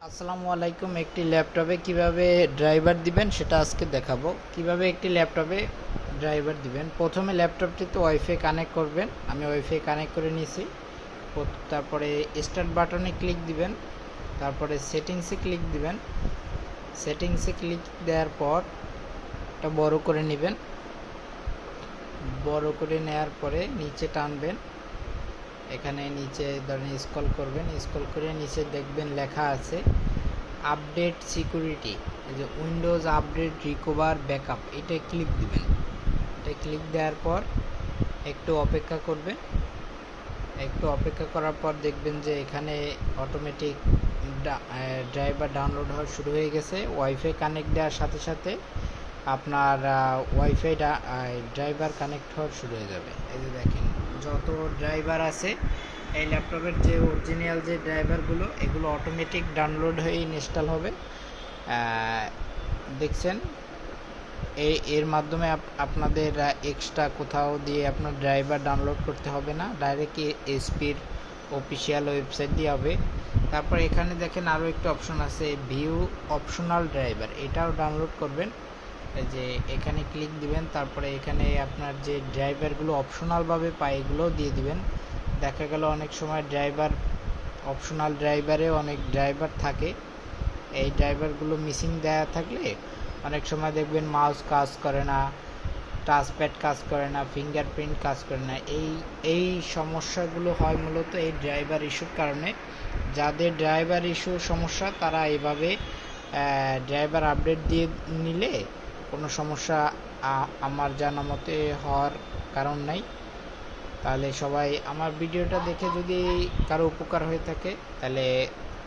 আসসালামু আলাইকুম। একটি ল্যাপটপে কিভাবে ড্রাইভার দিবেন সেটা আজকে দেখাবো। কিভাবে একটি ল্যাপটপে ড্রাইভার দিবেন, প্রথমে ল্যাপটপটিতে ওয়াইফাই কানেক্ট করবেন। আমি ওয়াইফাই কানেক্ট করে নিয়েছি। তারপরে স্টার্ট বাটনে ক্লিক দিবেন, তারপরে সেটিংসে ক্লিক দিবেন। সেটিংসে ক্লিক দেওয়ার পর এটা বড় করে নেবেন। বড় করে নেওয়ার পরে নিচে টানবেন। এখানে নিচে ধরেন স্ক্রল করবেন, স্ক্রল করে নিচে দেখবেন লেখা আছে আপডেট সিকিউরিটি, এই যে উইন্ডোজ আপডেট রিকভার ব্যাকআপ, এটা ক্লিক দিবেন। এটা ক্লিক দেওয়ার পর একটু অপেক্ষা করবেন। একটু অপেক্ষা করার পর দেখবেন যে এখানে অটোমেটিক ড্রাইভার ডাউনলোড হওয়া শুরু হয়ে গেছে। ওয়াইফাই কানেক্ট দেওয়ার সাথে সাথে আপনার ওয়াইফাই ড্রাইভার কানেক্ট হওয়া শুরু হয়ে যাবে। এই যে দেখেন যত ড্রাইভার আছে এই ল্যাপটপের যে অরিজিনাল যে ড্রাইভারগুলো, এগুলো অটোমেটিক ডাউনলোড হয়ে ইনস্টল হবে। দেখছেন এর মাধ্যমে আপনাদের এক্সট্রা কোথাও দিয়ে আপনার ড্রাইভার ডাউনলোড করতে হবে না, ডাইরেক্ট এইচপির অফিসিয়াল ওয়েবসাইট দিয়ে হবে। তারপর এখানে দেখেন আরও একটা অপশন আছে ভিউ অপশনাল ড্রাইভার, এটাও ডাউনলোড করবেন। এই যে এখানে ক্লিক দিবেন, তারপরে এখানে আপনার যে ড্রাইভারগুলো অপশনালভাবে পায় এগুলোও দিয়ে দিবেন। দেখা গেল অনেক সময় ড্রাইভার অপশনাল ড্রাইভারে অনেক ড্রাইভার থাকে, এই ড্রাইভারগুলো মিসিং দেওয়া থাকলে অনেক সময় দেখবেন মাউস কাজ করে না, টাচপ্যাড কাজ করে না, ফিঙ্গারপ্রিন্ট কাজ করে না। এই সমস্যাগুলো হয় মূলত এই ড্রাইভার ইস্যুর কারণে। যাদের ড্রাইভার ইস্যু সমস্যা তারা এইভাবে ড্রাইভার আপডেট দিয়ে নিলে কোনো সমস্যা আমার জানা মতে হওয়ার কারণ নাই। তাহলে সবাই আমার ভিডিওটা দেখে যদি কারো উপকার হয়ে থাকে তাহলে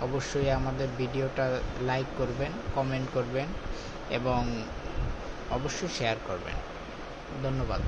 অবশ্যই আমাদের ভিডিওটা লাইক করবেন, কমেন্ট করবেন এবং অবশ্যই শেয়ার করবেন। ধন্যবাদ।